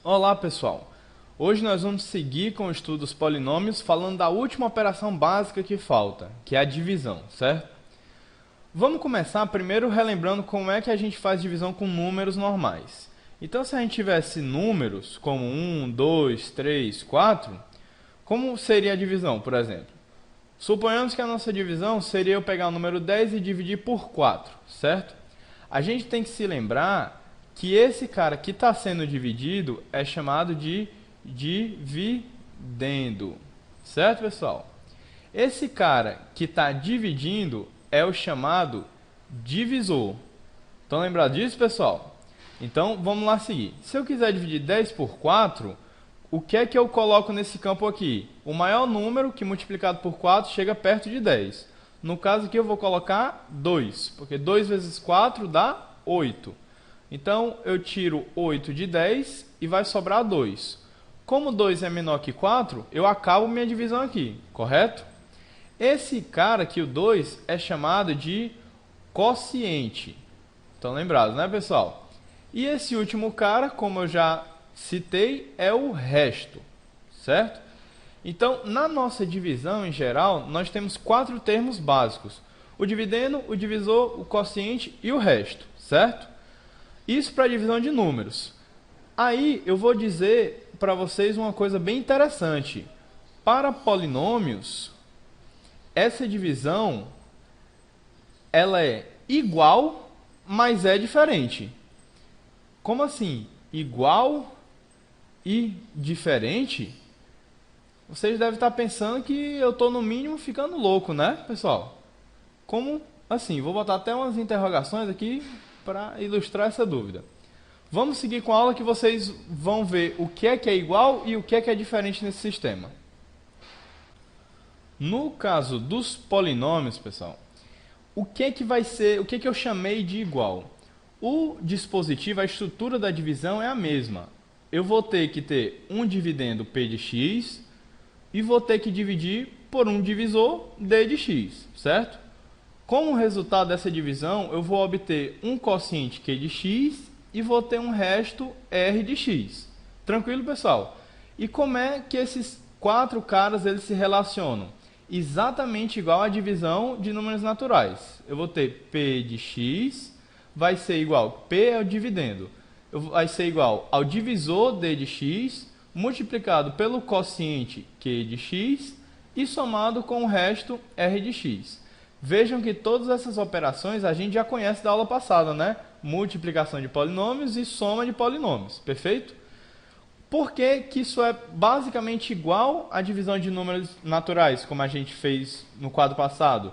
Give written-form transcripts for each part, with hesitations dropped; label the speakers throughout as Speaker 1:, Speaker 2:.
Speaker 1: Olá pessoal, hoje nós vamos seguir com o estudo dos polinômios falando da última operação básica que falta, que é a divisão, certo? Vamos começar primeiro relembrando como é que a gente faz divisão com números normais. Então se a gente tivesse números como 1, 2, 3, 4, como seria a divisão, por exemplo? Suponhamos que a nossa divisão seria eu pegar o número 10 e dividir por 4, certo? A gente tem que se lembrar que esse cara que está sendo dividido é chamado de dividendo, certo, pessoal? Esse cara que está dividindo é o chamado divisor. Estão lembrados disso, pessoal? Então, vamos lá seguir. Se eu quiser dividir 10 por 4, o que é que eu coloco nesse campo aqui? O maior número que multiplicado por 4 chega perto de 10. No caso aqui eu vou colocar 2, porque 2 vezes 4 dá 8. Então eu tiro 8 de 10 e vai sobrar 2. Como 2 é menor que 4, eu acabo minha divisão aqui, correto? Esse cara aqui, o 2, é chamado de quociente. Estão lembrados, né, pessoal? E esse último cara, como eu já citei, é o resto, certo? Então, na nossa divisão em geral, nós temos 4 termos básicos: o dividendo, o divisor, o quociente e o resto, certo? Isso para a divisão de números. Aí eu vou dizer para vocês uma coisa bem interessante. Para polinômios, essa divisão ela é igual, mas é diferente. Como assim? Igual e diferente? Vocês devem estar pensando que eu estou no mínimo ficando louco, né, pessoal? Como assim? Vou botar até umas interrogações aqui para ilustrar essa dúvida. Vamos seguir com a aula que vocês vão ver o que é igual e o que é diferente nesse sistema. No caso dos polinômios, pessoal, o que vai ser, o que eu chamei de igual? O dispositivo, a estrutura da divisão é a mesma. Eu vou ter que ter um dividendo P de x e vou ter que dividir por um divisor D de x, certo? Como resultado dessa divisão, eu vou obter um quociente Q de x e vou ter um resto R de x. Tranquilo, pessoal? E como é que esses 4 caras eles se relacionam? Exatamente igual à divisão de números naturais. Eu vou ter P de x, vai ser igual, P é o dividendo, vai ser igual ao divisor D de x, multiplicado pelo quociente Q de x e somado com o resto R de x. Vejam que todas essas operações a gente já conhece da aula passada, né? Multiplicação de polinômios e soma de polinômios, perfeito? Por que que isso é basicamente igual à divisão de números naturais, como a gente fez no quadro passado?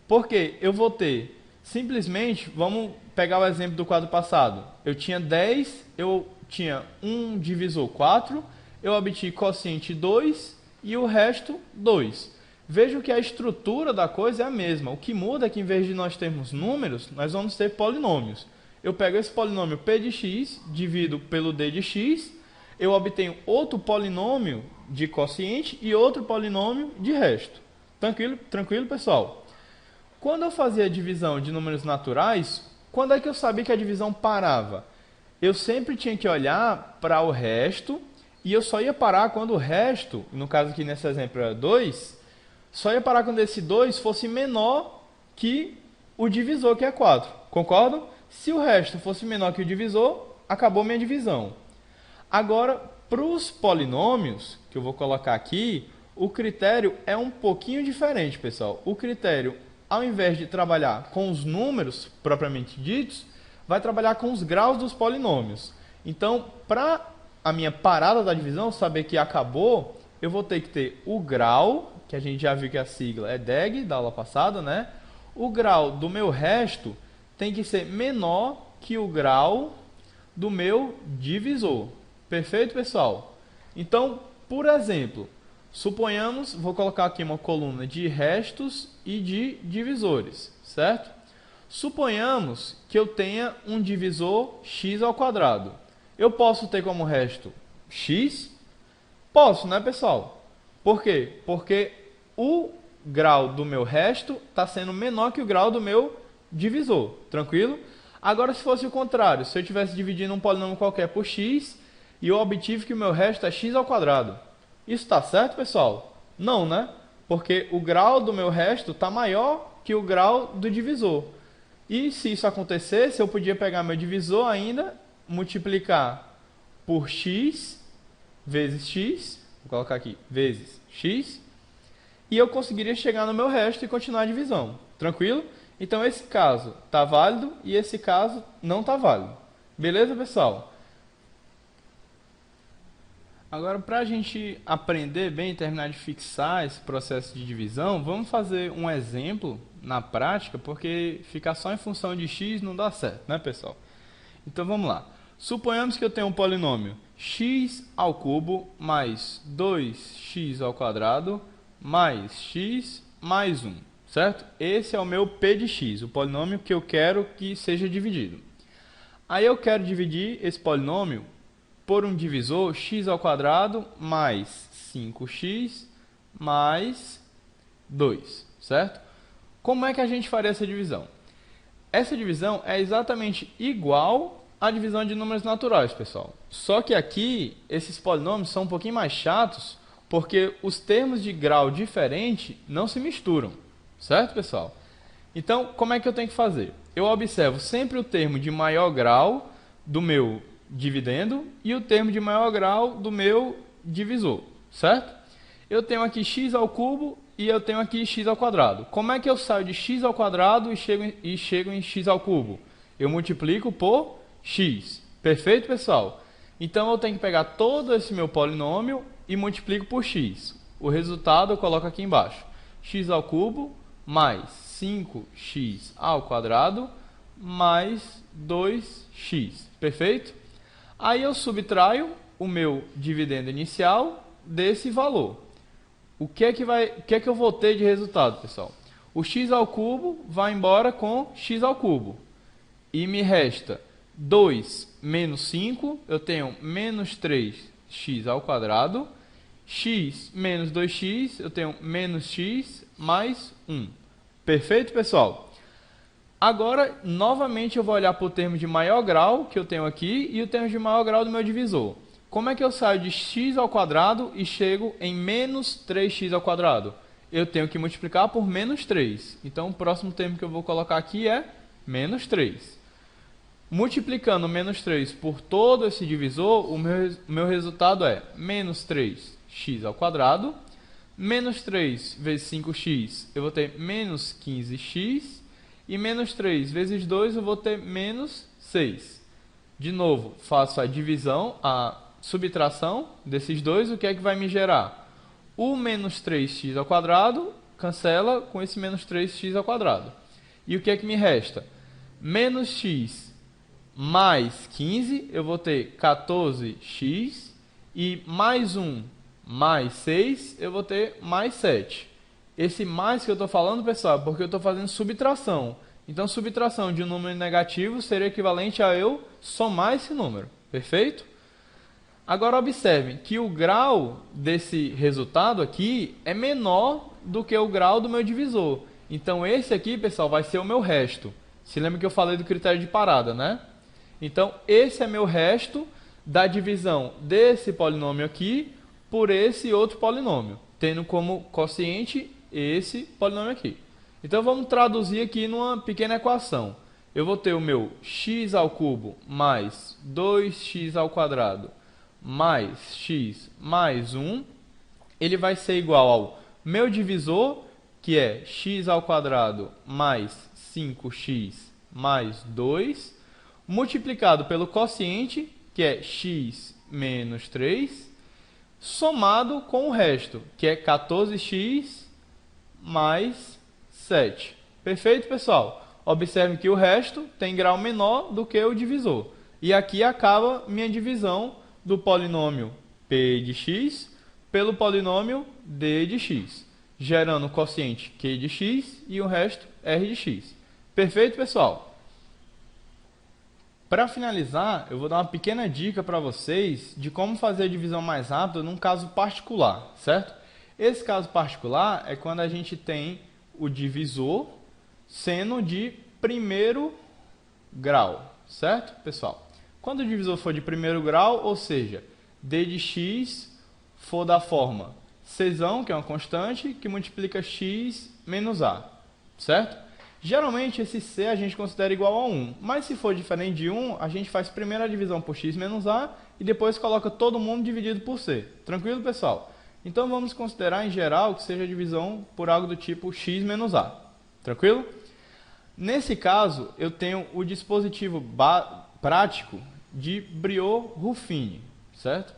Speaker 1: Porque eu vou ter, simplesmente, vamos pegar o exemplo do quadro passado. Eu tinha 10, eu tinha um divisor 4, eu obtive quociente 2 e o resto 2. Vejam que a estrutura da coisa é a mesma. O que muda é que, em vez de nós termos números, nós vamos ter polinômios. Eu pego esse polinômio P de x, divido pelo D de x, eu obtenho outro polinômio de quociente e outro polinômio de resto. Tranquilo, pessoal? Quando eu fazia a divisão de números naturais, quando é que eu sabia que a divisão parava? Eu sempre tinha que olhar para o resto e eu só ia parar quando o resto, no caso aqui nesse exemplo era 2, só ia parar quando esse 2 fosse menor que o divisor, que é 4. Concordam? Se o resto fosse menor que o divisor, acabou minha divisão. Agora, para os polinômios, que eu vou colocar aqui, o critério é um pouquinho diferente, pessoal. O critério, ao invés de trabalhar com os números propriamente ditos, vai trabalhar com os graus dos polinômios. Então, para a minha parada da divisão, saber que acabou, eu vou ter que ter o grau, que a gente já viu que a sigla é DEG, da aula passada, né? O grau do meu resto tem que ser menor que o grau do meu divisor. Perfeito, pessoal? Então, por exemplo, suponhamos, vou colocar aqui uma coluna de restos e de divisores, certo? Suponhamos que eu tenha um divisor x ao quadrado. Eu posso ter como resto x? Posso, né, pessoal? Por quê? Porque o grau do meu resto está sendo menor que o grau do meu divisor. Tranquilo? Agora, se fosse o contrário, se eu estivesse dividindo um polinômio qualquer por x, e eu obtive que o meu resto é x ao quadrado. Isso está certo, pessoal? Não, né? Porque o grau do meu resto está maior que o grau do divisor. E se isso acontecesse, eu podia pegar meu divisor ainda, multiplicar por x vezes x, vou colocar aqui, vezes x, e eu conseguiria chegar no meu resto e continuar a divisão. Tranquilo? Então esse caso está válido e esse caso não está válido. Beleza, pessoal? Agora, para a gente aprender bem e terminar de fixar esse processo de divisão, vamos fazer um exemplo na prática, porque ficar só em função de x não dá certo, né, pessoal? Então vamos lá. Suponhamos que eu tenho um polinômio x ao cubo mais 2x ao quadrado mais x mais 1, certo? Esse é o meu p de x, o polinômio que eu quero que seja dividido. Aí eu quero dividir esse polinômio por um divisor x ao quadrado mais 5x mais 2, certo? Como é que a gente faria essa divisão? Essa divisão é exatamente igual à divisão de números naturais, pessoal. Só que aqui, esses polinômios são um pouquinho mais chatos, porque os termos de grau diferente não se misturam, certo, pessoal? Então, como é que eu tenho que fazer? Eu observo sempre o termo de maior grau do meu dividendo e o termo de maior grau do meu divisor, certo? Eu tenho aqui x ao cubo e eu tenho aqui x ao quadrado. Como é que eu saio de x ao quadrado e chego em x ao cubo? Eu multiplico por x. Perfeito, pessoal? Então, eu tenho que pegar todo esse meu polinômio e multiplico por x. O resultado eu coloco aqui embaixo. X ao cubo mais 5x ao quadrado mais 2x. Perfeito? Aí eu subtraio o meu dividendo inicial desse valor. O que é que eu vou ter de resultado, pessoal? O x ao cubo vai embora com x ao cubo. E me resta 2 menos 5, eu tenho menos 3x ao quadrado. X menos 2x, eu tenho menos x mais 1. Perfeito, pessoal? Agora, novamente, eu vou olhar para o termo de maior grau que eu tenho aqui e o termo de maior grau do meu divisor. Como é que eu saio de x ao quadrado e chego em menos 3x ao quadrado? Eu tenho que multiplicar por menos 3. Então, o próximo termo que eu vou colocar aqui é menos 3. Multiplicando menos 3 por todo esse divisor, o meu resultado é menos 3x ao quadrado. Menos 3 vezes 5x, eu vou ter menos 15x. E menos 3 vezes 2, eu vou ter menos 6. De novo, faço a divisão, a subtração desses dois. O que é que vai me gerar? O menos 3x ao quadrado cancela com esse menos 3x ao quadrado. E o que é que me resta? Menos x mais 15, eu vou ter 14x. E mais 1 mais 6, eu vou ter mais 7. Esse mais que eu estou falando, pessoal, é porque eu estou fazendo subtração. Então, subtração de um número negativo seria equivalente a eu somar esse número. Perfeito? Agora, observem que o grau desse resultado aqui é menor do que o grau do meu divisor. Então, esse aqui, pessoal, vai ser o meu resto. Se lembra que eu falei do critério de parada, né? Então, esse é meu resto da divisão desse polinômio aqui por esse outro polinômio, tendo como quociente esse polinômio aqui. Então, vamos traduzir aqui numa pequena equação. Eu vou ter o meu x ao cubo mais 2x ao quadrado mais x mais 1. Ele vai ser igual ao meu divisor, que é x ao quadrado mais 5x mais 2, multiplicado pelo quociente, que é x menos 3, somado com o resto, que é 14x mais 7. Perfeito, pessoal? Observe que o resto tem grau menor do que o divisor. E aqui acaba minha divisão do polinômio p de x pelo polinômio d de x, gerando o quociente q de x e o resto r de x. Perfeito, pessoal? Para finalizar, eu vou dar uma pequena dica para vocês de como fazer a divisão mais rápida num caso particular, certo? Esse caso particular é quando a gente tem o divisor sendo de primeiro grau, certo, pessoal? Quando o divisor for de primeiro grau, ou seja, d de x for da forma c, que é uma constante, que multiplica x menos a, certo? Geralmente esse c a gente considera igual a 1, mas se for diferente de 1, a gente faz primeiro a divisão por x menos a e depois coloca todo mundo dividido por c. Tranquilo, pessoal? Então vamos considerar em geral que seja a divisão por algo do tipo x menos a. Tranquilo? Nesse caso, eu tenho o dispositivo prático de Briot-Ruffini, certo?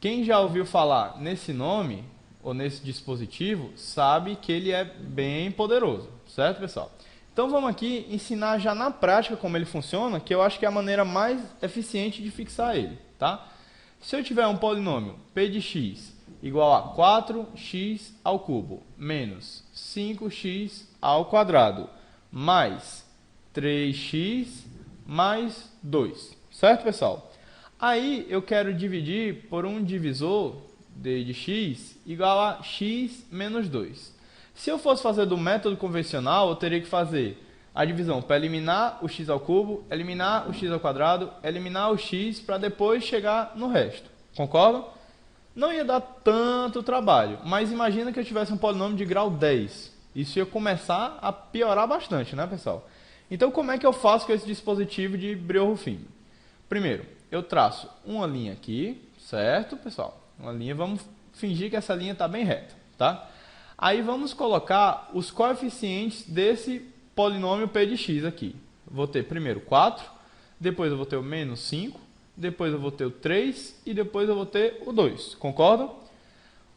Speaker 1: Quem já ouviu falar nesse nome, ou nesse dispositivo, sabe que ele é bem poderoso, certo, pessoal? Então vamos aqui ensinar já na prática como ele funciona, que eu acho que é a maneira mais eficiente de fixar ele, tá? Se eu tiver um polinômio p de x igual a 4x ao cubo menos 5x ao quadrado mais 3x mais 2, certo, pessoal? Aí eu quero dividir por um divisor d de x igual a x menos 2. Se eu fosse fazer do método convencional, eu teria que fazer a divisão para eliminar o x ao cubo, eliminar o x ao quadrado, eliminar o x para depois chegar no resto. Concordam? Não ia dar tanto trabalho, mas imagina que eu tivesse um polinômio de grau 10. Isso ia começar a piorar bastante, né, pessoal? Então, como é que eu faço com esse dispositivo de Briot-Ruffini? Primeiro, eu traço uma linha aqui, certo, pessoal? Uma linha, vamos fingir que essa linha está bem reta, tá? Aí vamos colocar os coeficientes desse polinômio p de x aqui. Vou ter primeiro 4, depois eu vou ter o menos 5, depois eu vou ter o 3 e depois eu vou ter o 2. Concordam?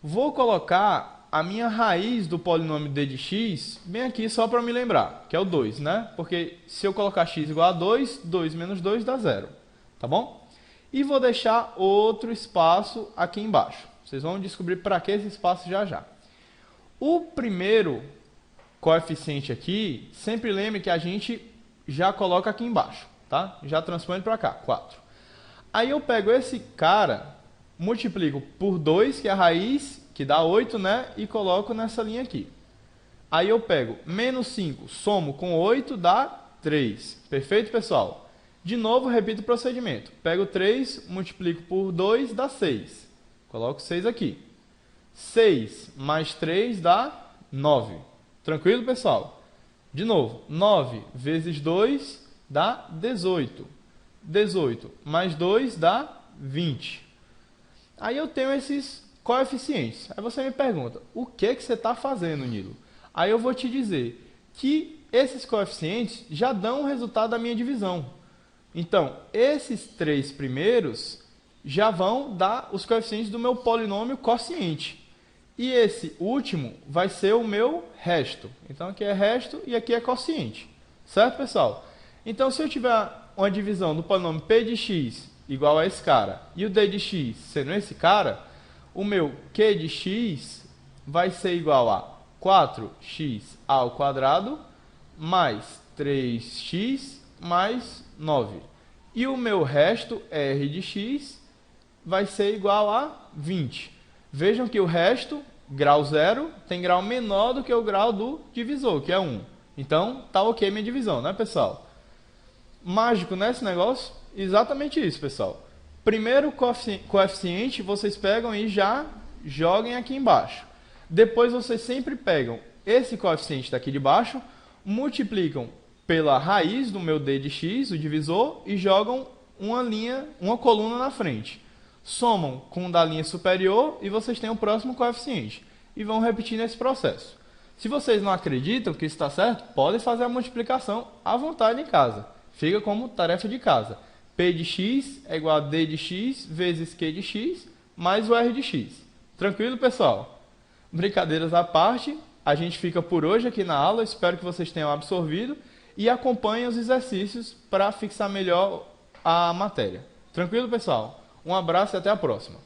Speaker 1: Vou colocar a minha raiz do polinômio d de x bem aqui só para me lembrar, que é o 2, né? Porque se eu colocar x igual a 2, 2 menos 2 dá 0, tá bom? E vou deixar outro espaço aqui embaixo. Vocês vão descobrir para que esse espaço já já. O primeiro coeficiente aqui, sempre lembre que a gente já coloca aqui embaixo, tá? Já transpõe para cá, 4. Aí eu pego esse cara, multiplico por 2, que é a raiz, que dá 8, né? E coloco nessa linha aqui. Aí eu pego menos 5, somo com 8, dá 3. Perfeito, pessoal? De novo, repito o procedimento. Pego 3, multiplico por 2, dá 6. Coloco 6 aqui. 6 mais 3 dá 9. Tranquilo, pessoal? De novo, 9 vezes 2 dá 18. 18 mais 2 dá 20. Aí eu tenho esses coeficientes. Aí você me pergunta, o que você está fazendo, Nilo? Aí eu vou te dizer que esses coeficientes já dão o resultado da minha divisão. Então, esses três primeiros já vão dar os coeficientes do meu polinômio quociente. E esse último vai ser o meu resto. Então, aqui é resto e aqui é quociente. Certo, pessoal? Então, se eu tiver uma divisão do polinômio p de x igual a esse cara e o d de x sendo esse cara, o meu q de x vai ser igual a 4x ao quadrado mais 3x mais 9. E o meu resto, r de x, vai ser igual a 20. Vejam que o resto, grau 0, tem grau menor do que o grau do divisor, que é 1. Então, tá ok minha divisão, né, pessoal? Mágico, né, esse negócio? Exatamente isso, pessoal. Primeiro coeficiente, vocês pegam e já joguem aqui embaixo. Depois, vocês sempre pegam esse coeficiente daqui de baixo, multiplicam pela raiz do meu d de x, o divisor, e jogam uma coluna na frente. Somam com o da linha superior e vocês têm o próximo coeficiente. E vão repetindo esse processo. Se vocês não acreditam que isso está certo, podem fazer a multiplicação à vontade em casa. Fica como tarefa de casa. P de x é igual a d de x vezes q de x mais o r de x. Tranquilo, pessoal? Brincadeiras à parte, a gente fica por hoje aqui na aula. Espero que vocês tenham absorvido e acompanhem os exercícios para fixar melhor a matéria. Tranquilo, pessoal? Um abraço e até a próxima.